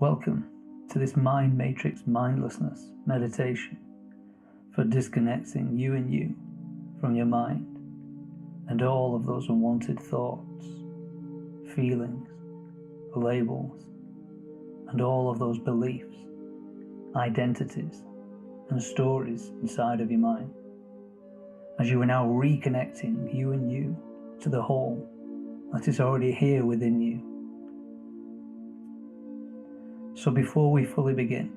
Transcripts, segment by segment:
Welcome to this Mind Matrix Mindlessness meditation for disconnecting you and you from your mind and all of those unwanted thoughts, feelings, labels, and all of those beliefs, identities, and stories inside of your mind, as you are now reconnecting you and you to the whole that is already here within you. So before we fully begin,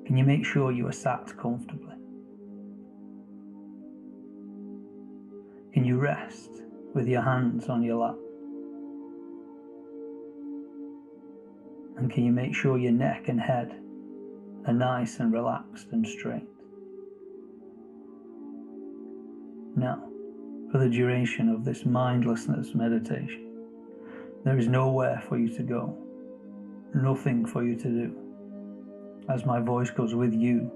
can you make sure you are sat comfortably? Can you rest with your hands on your lap? And can you make sure your neck and head are nice and relaxed and straight? Now, for the duration of this mindlessness meditation, there is nowhere for you to go, nothing for you to do, as my voice goes with you,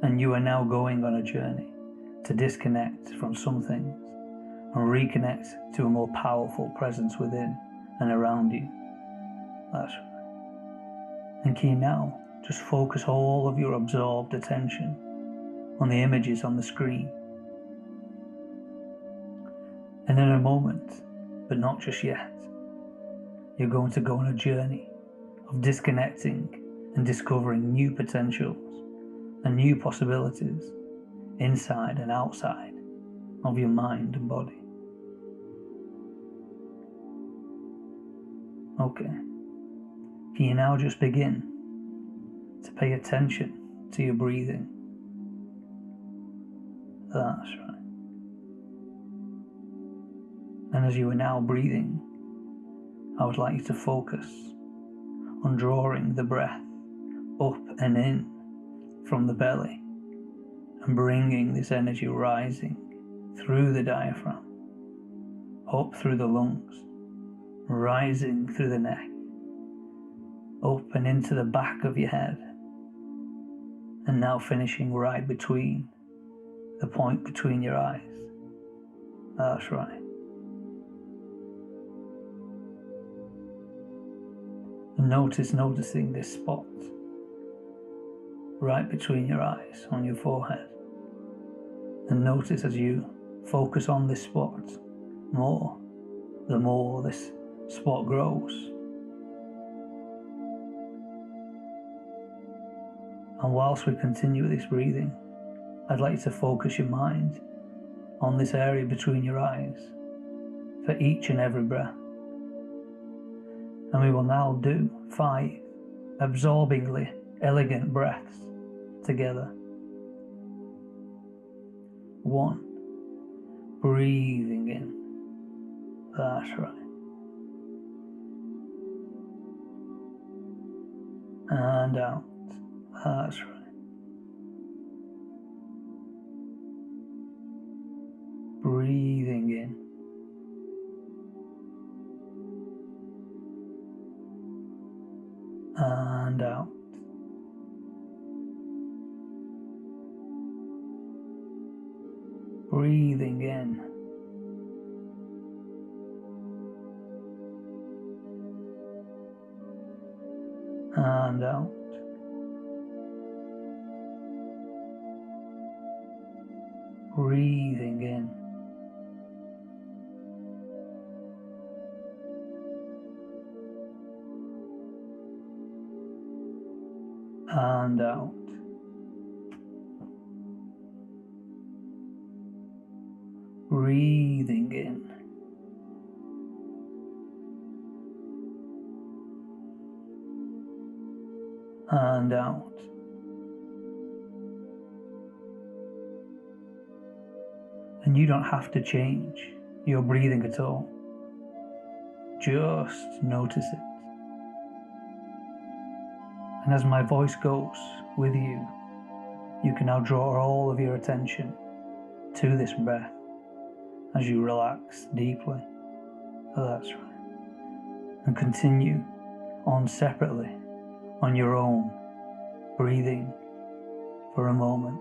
and you are now going on a journey to disconnect from some things and reconnect to a more powerful presence within and around you. That's right. And can you now just focus all of your absorbed attention on the images on the screen? And in a moment, but not just yet, you're going to go on a journey of disconnecting and discovering new potentials and new possibilities inside and outside of your mind and body. Okay, can you now just begin to pay attention to your breathing? That's right. And as you are now breathing, I would like you to focus on drawing the breath up and in from the belly and bringing this energy rising through the diaphragm, up through the lungs, rising through the neck, up and into the back of your head, and now finishing right between the point between your eyes. That's right. And noticing this spot right between your eyes on your forehead. And notice as you focus on this spot more, the more this spot grows. And whilst we continue with this breathing, I'd like you to focus your mind on this area between your eyes for each and every breath. And we will now do 5 absorbingly elegant breaths together. 1, breathing in. That's right. And out. That's right. Breathing in. And out. Breathing in. And out. Breathing in. And out. Breathing in. And out. And you don't have to change your breathing at all. Just notice it. And as my voice goes with you, you can now draw all of your attention to this breath as you relax deeply. That's right. And continue on separately on your own, breathing for a moment.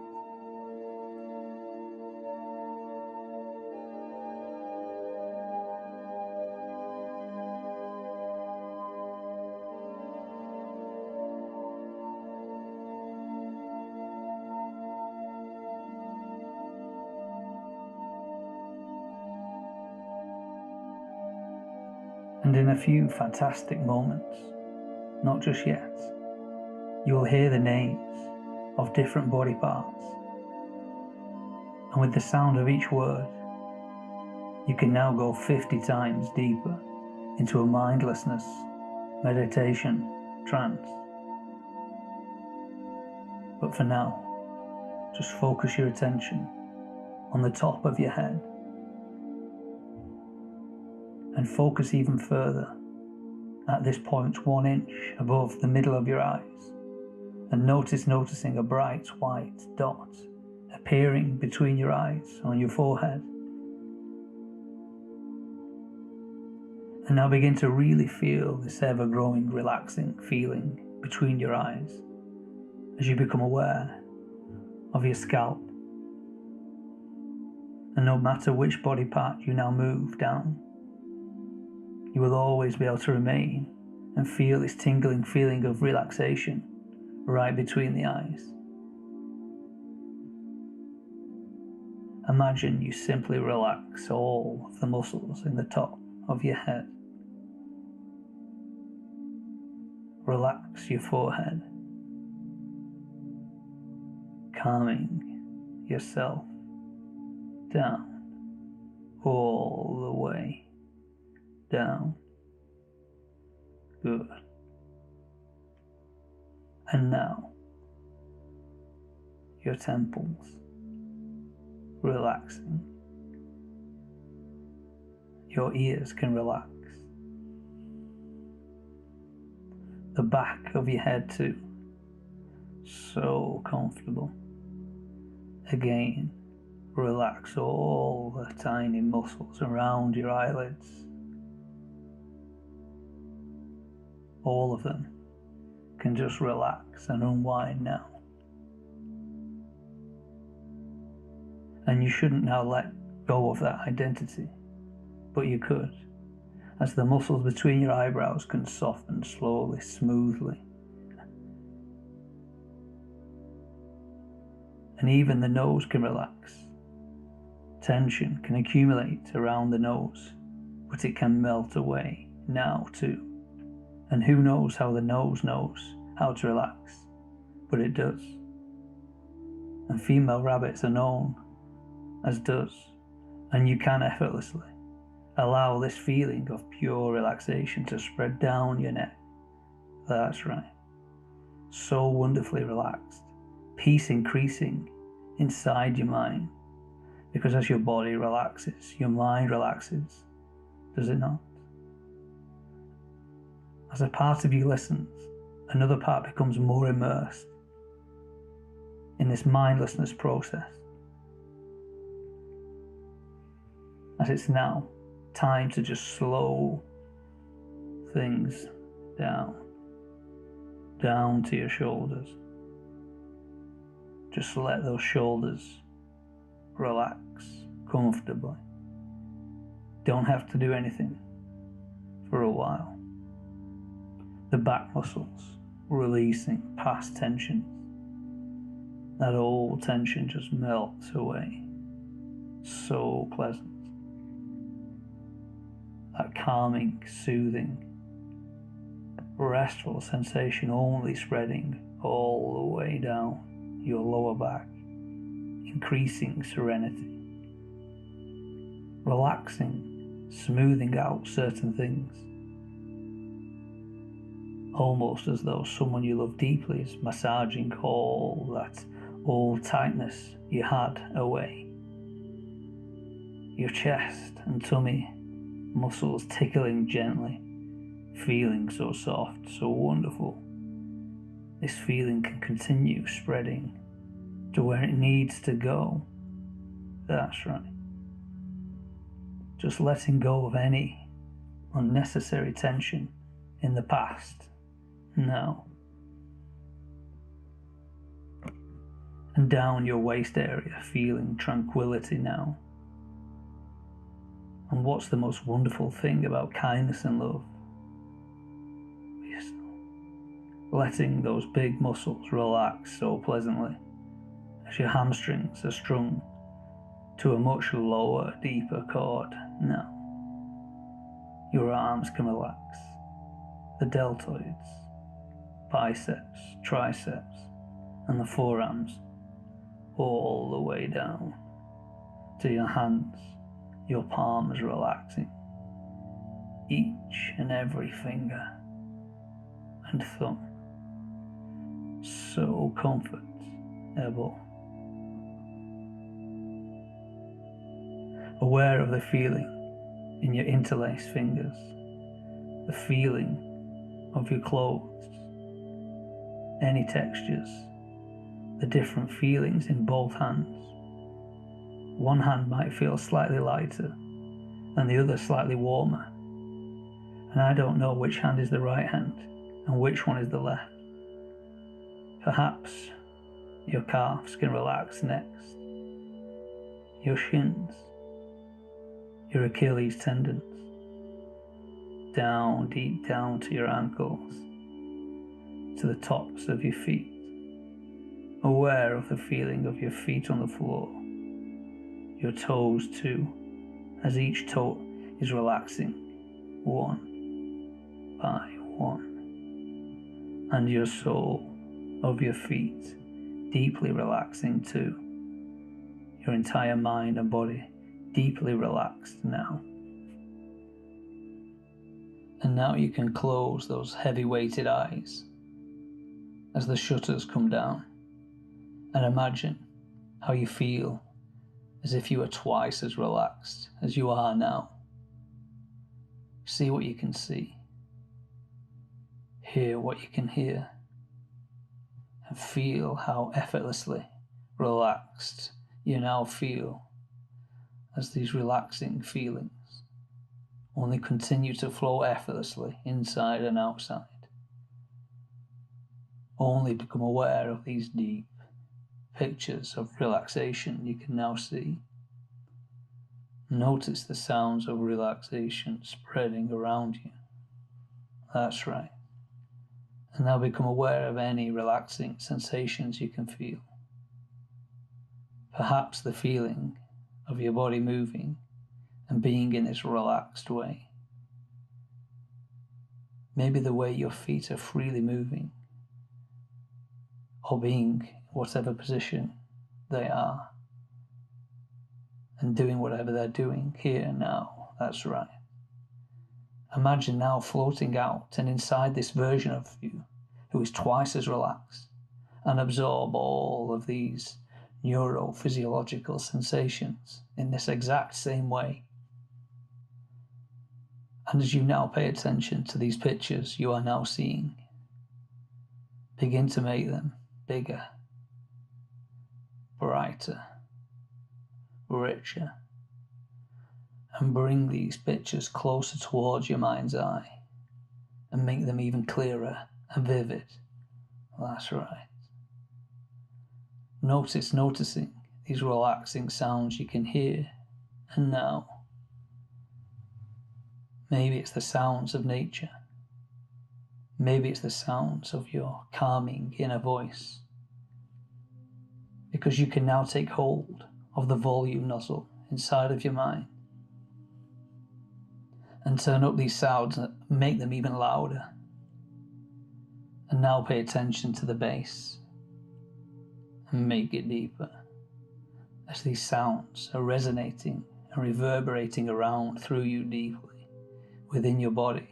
And in a few fantastic moments, not just yet, you will hear the names of different body parts. And with the sound of each word, you can now go 50 times deeper into a mindlessness, meditation, trance. But for now, just focus your attention on the top of your head and focus even further at this point 1 inch above the middle of your eyes, and noticing a bright white dot appearing between your eyes on your forehead. And now begin to really feel this ever-growing relaxing feeling between your eyes as you become aware of your scalp. And no matter which body part you now move down, you will always be able to remain and feel this tingling feeling of relaxation right between the eyes. Imagine you simply relax all of the muscles in the top of your head. Relax your forehead, calming yourself down, all the way down. Good. And now, your temples, relaxing. Your ears can relax. The back of your head too, so comfortable. Again, relax all the tiny muscles around your eyelids. All of them can just relax and unwind now. And you shouldn't now let go of that identity, but you could, as the muscles between your eyebrows can soften slowly, smoothly. And even the nose can relax. Tension can accumulate around the nose, but it can melt away now too. And who knows how the nose knows how to relax, but it does. And female rabbits are known as does, and you can effortlessly allow this feeling of pure relaxation to spread down your neck. That's right. So wonderfully relaxed. Peace increasing inside your mind, because as your body relaxes, your mind relaxes, does it not? As a part of you listens, another part becomes more immersed in this mindlessness process. As it's now time to just slow things down to your shoulders. Just let those shoulders relax comfortably. Don't have to do anything for a while. The back muscles releasing past tensions. That old tension just melts away. So pleasant. That calming, soothing, restful sensation only spreading all the way down your lower back, increasing serenity. Relaxing, smoothing out certain things. Almost as though someone you love deeply is massaging all that old tightness you had away. Your chest and tummy muscles tickling gently, feeling so soft, so wonderful. This feeling can continue spreading to where it needs to go. That's right. Just letting go of any unnecessary tension in the past. Now. And down your waist area, feeling tranquility now. And what's the most wonderful thing about kindness and love? Yes. Letting those big muscles relax so pleasantly as your hamstrings are strung to a much lower, deeper chord now. Your arms can relax, the deltoids, biceps, triceps, and the forearms, all the way down to your hands, your palms relaxing, each and every finger and thumb, so comfortable. Aware of the feeling in your interlaced fingers, the feeling of your clothes, any textures, the different feelings in both hands. One hand might feel slightly lighter and the other slightly warmer, and I don't know which hand is the right hand and which one is the left. Perhaps your calves can relax next, your shins, your Achilles tendons, down, deep down to your ankles, to the tops of your feet, aware of the feeling of your feet on the floor, your toes too, as each toe is relaxing one by one, and your sole of your feet deeply relaxing too, your entire mind and body deeply relaxed now. And now you can close those heavy-weighted eyes as the shutters come down, and imagine how you feel as if you were twice as relaxed as you are now. See what you can see, hear what you can hear, and feel how effortlessly relaxed you now feel as these relaxing feelings only continue to flow effortlessly inside and outside. Only become aware of these deep pictures of relaxation you can now see. Notice the sounds of relaxation spreading around you. That's right. And now become aware of any relaxing sensations you can feel. Perhaps the feeling of your body moving and being in this relaxed way. Maybe the way your feet are freely moving, or being in whatever position they are, and doing whatever they're doing here and now. That's right. Imagine now floating out and inside this version of you who is twice as relaxed, and absorb all of these neurophysiological sensations in this exact same way. And as you now pay attention to these pictures you are now seeing, begin to make them bigger, brighter, richer, and bring these pictures closer towards your mind's eye and make them even clearer and vivid. That's right. Noticing these relaxing sounds you can hear, and now maybe it's the sounds of nature. Maybe it's the sounds of your calming inner voice, because you can now take hold of the volume nozzle inside of your mind and turn up these sounds and make them even louder. And now pay attention to the bass and make it deeper as these sounds are resonating and reverberating around through you deeply within your body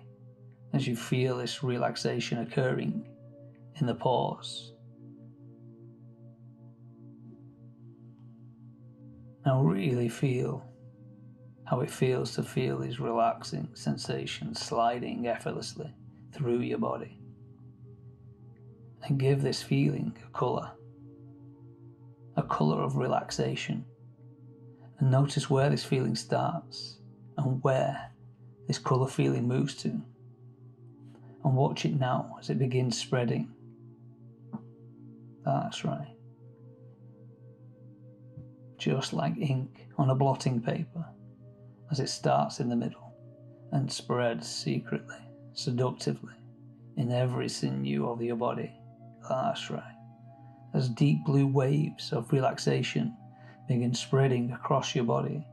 as you feel this relaxation occurring in the pause. Now really feel how it feels to feel these relaxing sensations sliding effortlessly through your body. And give this feeling a colour of relaxation. And notice where this feeling starts and where this colour feeling moves to. And watch it now as it begins spreading. That's right. Just like ink on a blotting paper, as it starts in the middle and spreads secretly, seductively, in every sinew of your body. That's right. As deep blue waves of relaxation begin spreading across your body,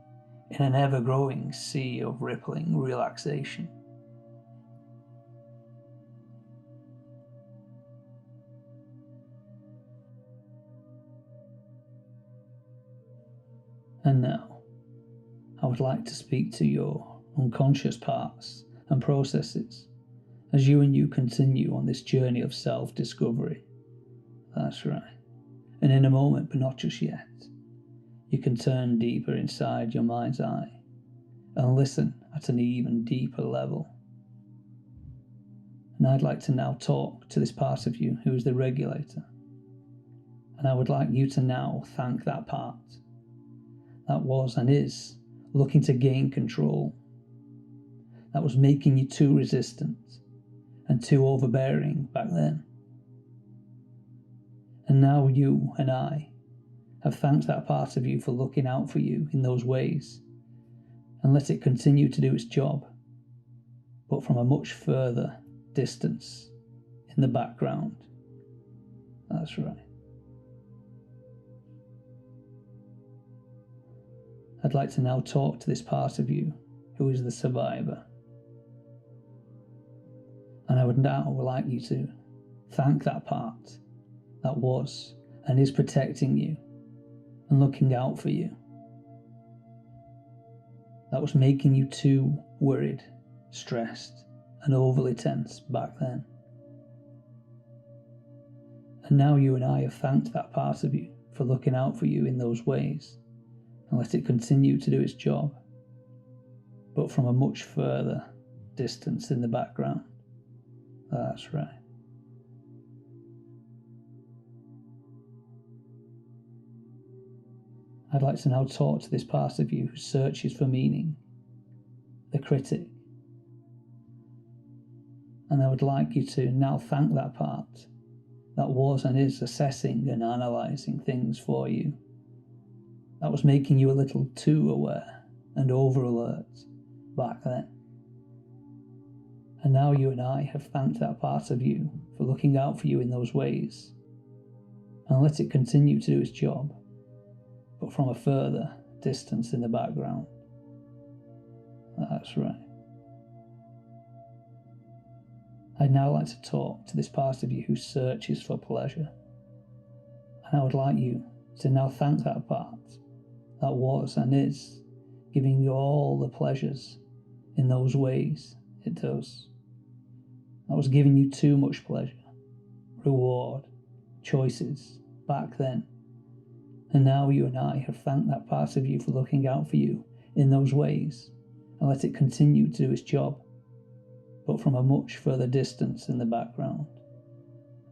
in an ever-growing sea of rippling relaxation. And now, I would like to speak to your unconscious parts and processes as you continue on this journey of self-discovery. That's right. And in a moment, but not just yet, you can turn deeper inside your mind's eye and listen at an even deeper level. And I'd like to now talk to this part of you who is the regulator. And I would like you to now thank that part that was and is looking to gain control, that was making you too resistant and too overbearing back then. And now you and I have thanked that part of you for looking out for you in those ways, and let it continue to do its job, but from a much further distance in the background. That's right. I'd like to now talk to this part of you who is the survivor. And I would now like you to thank that part that was and is protecting you and looking out for you, that was making you too worried, stressed, and overly tense back then. And now you and I have thanked that part of you for looking out for you in those ways, and let it continue to do its job, but from a much further distance in the background. That's right. I'd like to now talk to this part of you who searches for meaning, the critic. And I would like you to now thank that part that was and is assessing and analysing things for you, that was making you a little too aware and over alert back then. And now you and I have thanked that part of you for looking out for you in those ways, and let it continue to do its job, but from a further distance in the background. That's right. I'd now like to talk to this part of you who searches for pleasure. And I would like you to now thank that part that was and is giving you all the pleasures in those ways it does. That was giving you too much pleasure, reward, choices back then. And now you and I have thanked that part of you for looking out for you in those ways, and let it continue to do its job, but from a much further distance in the background.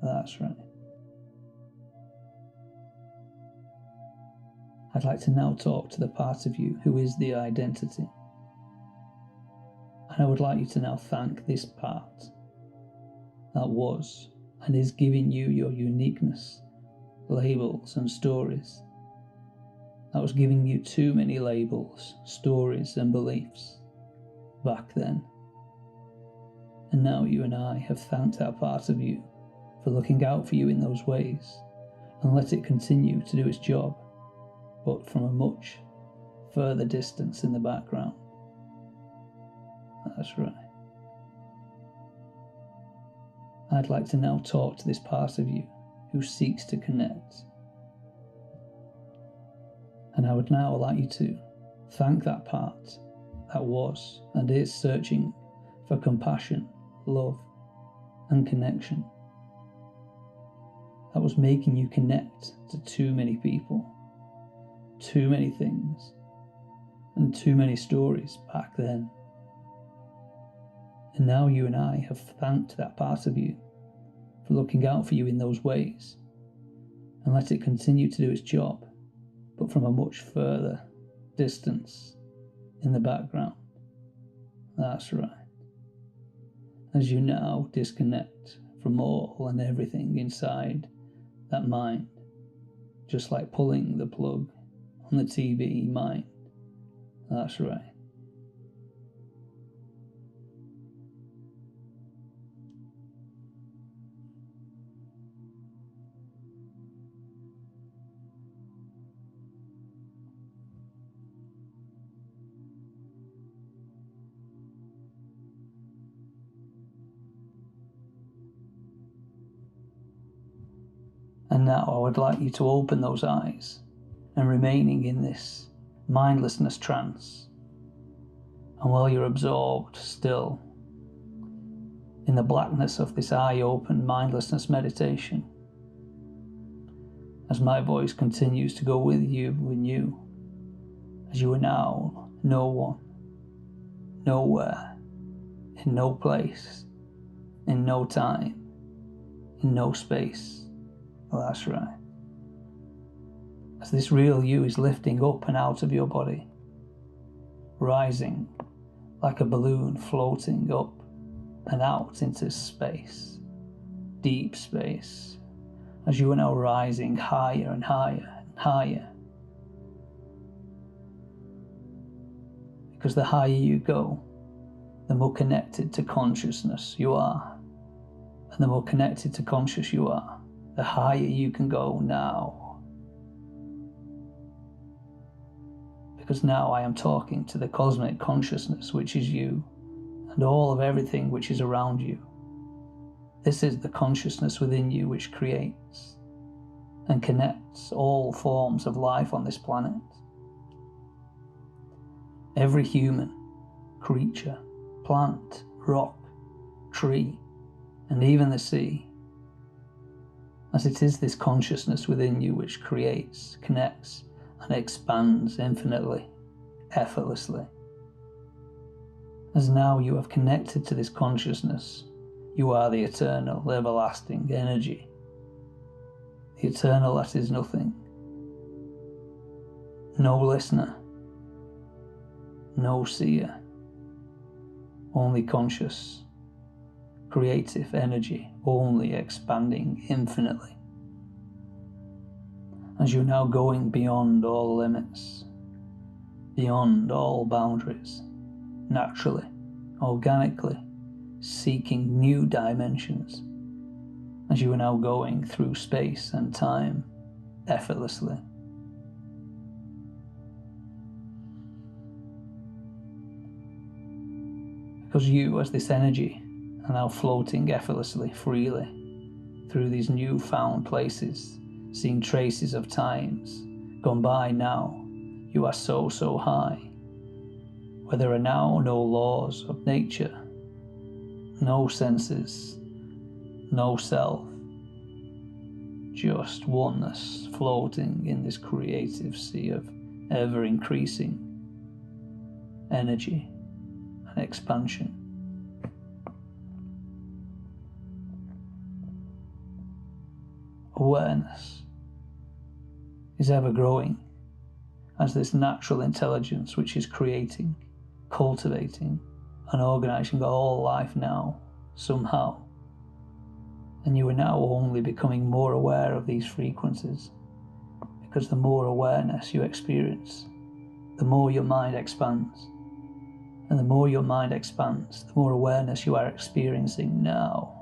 That's right. I'd like to now talk to the part of you who is the identity. And I would like you to now thank this part that was and is giving you your uniqueness, labels and stories. That was giving you too many labels, stories and beliefs back then. And now you and I have thanked that part of you for looking out for you in those ways, and let it continue to do its job, but from a much further distance in the background. That's right. I'd like to now talk to this part of you who seeks to connect. And I would now like you to thank that part that was and is searching for compassion, love, and connection. That was making you connect to too many people, too many things, and too many stories back then. And now you and I have thanked that part of you for looking out for you in those ways, and let it continue to do its job, but from a much further distance in the background. That's right. As you now disconnect from all and everything inside that mind, just like pulling the plug on the TV mind. That's right. And now I would like you to open those eyes and remaining in this mindlessness trance. And while you're absorbed still in the blackness of this eye-open mindlessness meditation, as my voice continues to go with you and you, as you are now no one, nowhere, in no place, in no time, in no space. Well, that's right. As this real you is lifting up and out of your body, rising like a balloon floating up and out into space, deep space, as you are now rising higher and higher and higher. Because the higher you go, the more connected to consciousness you are. And the more connected to conscious you are, the higher you can go now. Because now I am talking to the cosmic consciousness which is you and all of everything which is around you. This is the consciousness within you which creates and connects all forms of life on this planet. Every human, creature, plant, rock, tree, and even the sea, as it is this consciousness within you which creates, connects, and expands infinitely, effortlessly. As now you have connected to this consciousness, you are the eternal, everlasting energy. The eternal that is nothing. No listener, no seer, only conscious, creative energy, only expanding infinitely. As you're now going beyond all limits, beyond all boundaries, naturally, organically, seeking new dimensions, as you are now going through space and time effortlessly. Because you, as this energy, are now floating effortlessly, freely, through these newfound places, seeing traces of times gone by now. You are so high, where there are now no laws of nature, no senses, no self, just oneness floating in this creative sea of ever-increasing energy and expansion. Awareness is ever growing as this natural intelligence which is creating, cultivating, and organizing all life now, somehow. And you are now only becoming more aware of these frequencies, because the more awareness you experience, the more your mind expands. And the more your mind expands, the more awareness you are experiencing now.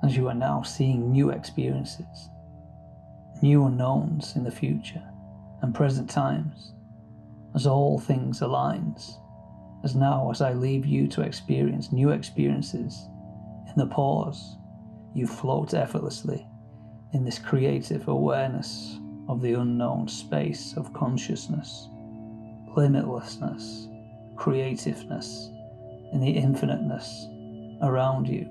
As you are now seeing new experiences, new unknowns in the future and present times, as all things aligns, as now as I leave you to experience new experiences, in the pause, you float effortlessly in this creative awareness of the unknown space of consciousness, limitlessness, creativeness, in the infiniteness around you.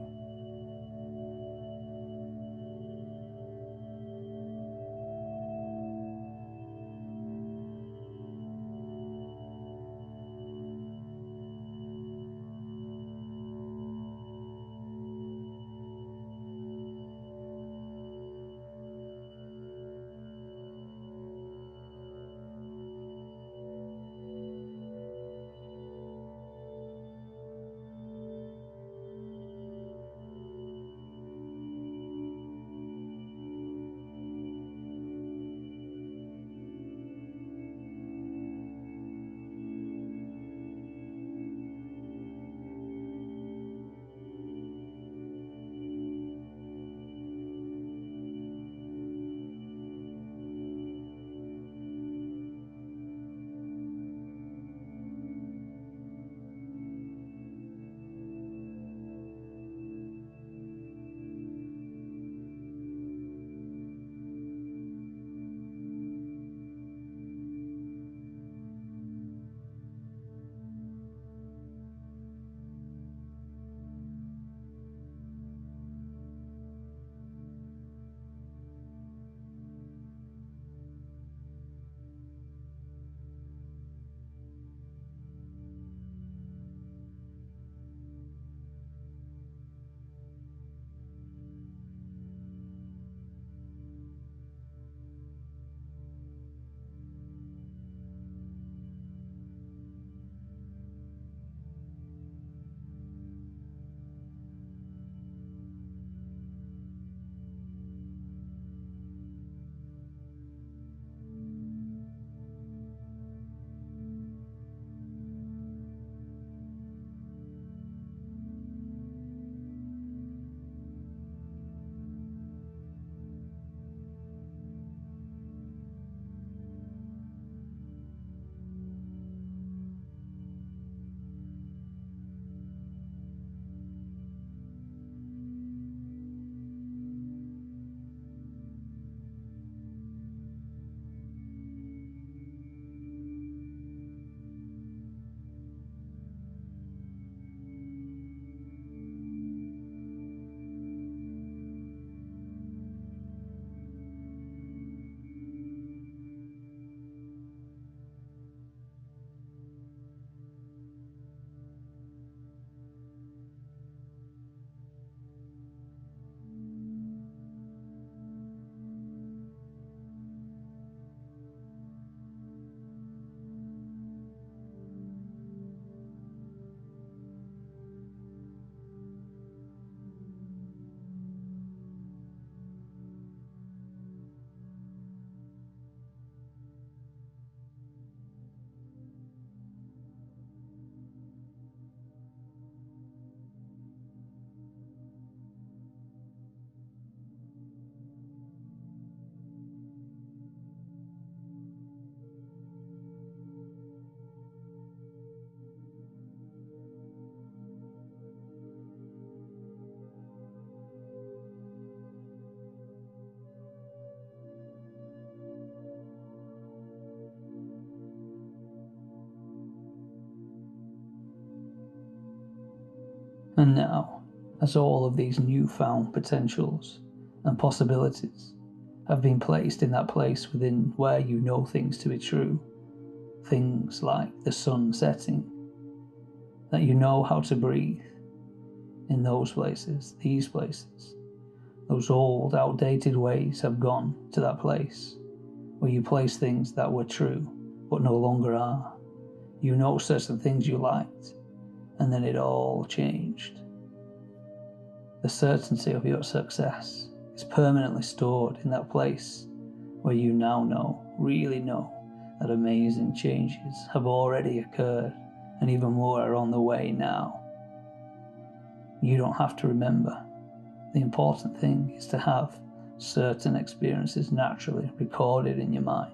And now, as all of these newfound potentials and possibilities have been placed in that place within where you know things to be true, things like the sun setting, that you know how to breathe in those places, these places. Those old, outdated ways have gone to that place where you place things that were true but no longer are. You know certain things you liked, and then it all changed. The certainty of your success is permanently stored in that place where you now know, really know, that amazing changes have already occurred and even more are on the way now. You don't have to remember. The important thing is to have certain experiences naturally recorded in your mind.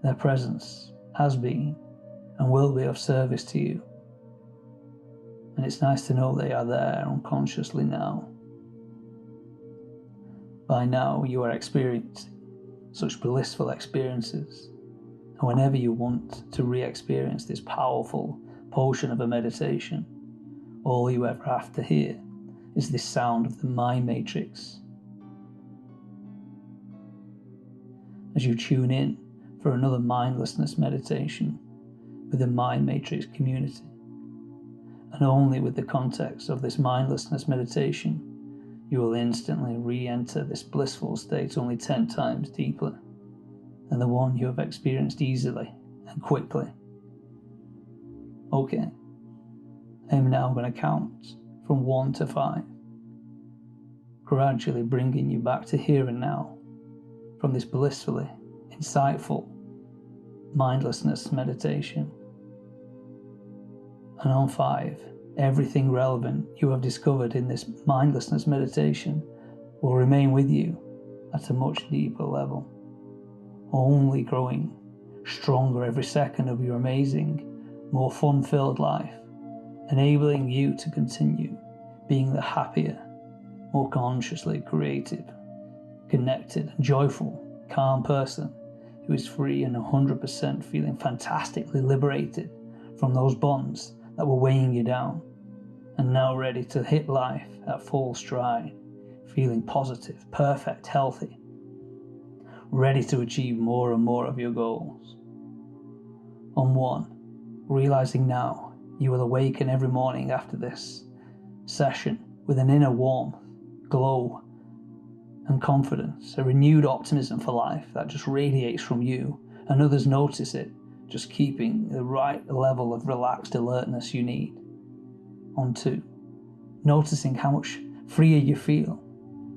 Their presence has been and will be of service to you. And it's nice to know they are there unconsciously now. By now you are experiencing such blissful experiences, and whenever you want to re-experience this powerful potion of a meditation, all you ever have to hear is this sound of the mind matrix. As you tune in for another mindlessness meditation with the mind matrix community, and only with the context of this mindlessness meditation, you will instantly re-enter this blissful state only 10 times deeper than the one you have experienced easily and quickly. Okay, I am now going to count from 1 to 5, gradually bringing you back to here and now from this blissfully insightful mindlessness meditation. And on 5, everything relevant you have discovered in this mindlessness meditation will remain with you at a much deeper level, only growing stronger every second of your amazing, more fun-filled life, enabling you to continue being the happier, more consciously creative, connected, and joyful, calm person who is free and 100% feeling fantastically liberated from those bonds that were weighing you down, and now ready to hit life at full stride, feeling positive, perfect, healthy, ready to achieve more and more of your goals. On 1, realizing now you will awaken every morning after this session with an inner warmth, glow, and confidence, a renewed optimism for life that just radiates from you, and others notice it, just keeping the right level of relaxed alertness you need. On 2, noticing how much freer you feel,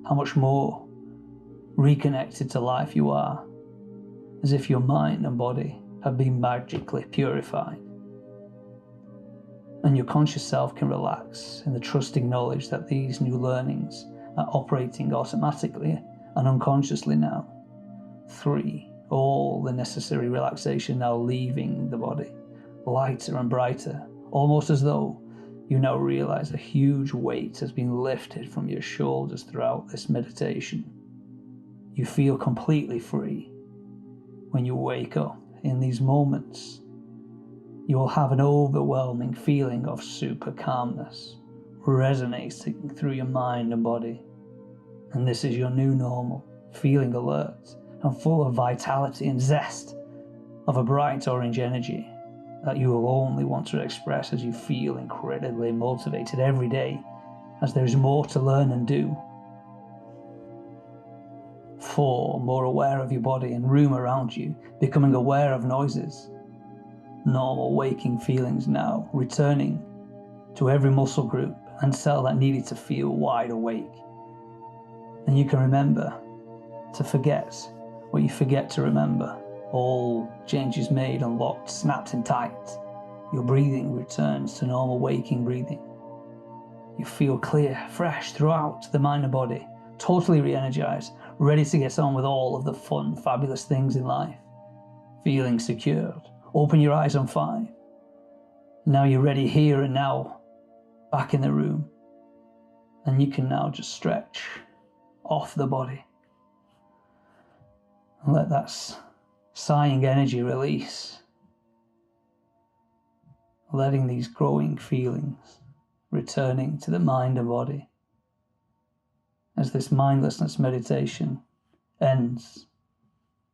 how much more reconnected to life you are, as if your mind and body have been magically purified. And your conscious self can relax in the trusting knowledge that these new learnings are operating automatically and unconsciously now. 3, all the necessary relaxation now leaving the body, lighter and brighter, almost as though you now realize a huge weight has been lifted from your shoulders throughout this meditation. You feel completely free. When you wake up in these moments, you will have an overwhelming feeling of super calmness resonating through your mind and body. And this is your new normal, feeling alert and full of vitality and zest, of a bright orange energy that you will only want to express as you feel incredibly motivated every day, as there is more to learn and do. 4, more aware of your body and room around you, becoming aware of noises. Normal waking feelings now, returning to every muscle group and cell that needed to feel wide awake. And you can remember to forget what you forget to remember. All changes made, unlocked, snapped in tight. Your breathing returns to normal waking breathing. You feel clear, fresh throughout the mind and body, totally re-energized, ready to get on with all of the fun, fabulous things in life. Feeling secured. Open your eyes on 5. Now you're ready here and now, back in the room. And you can now just stretch off the body. And let that sighing energy release. Letting these growing feelings returning to the mind and body. As this mindlessness meditation ends,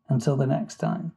until the next time.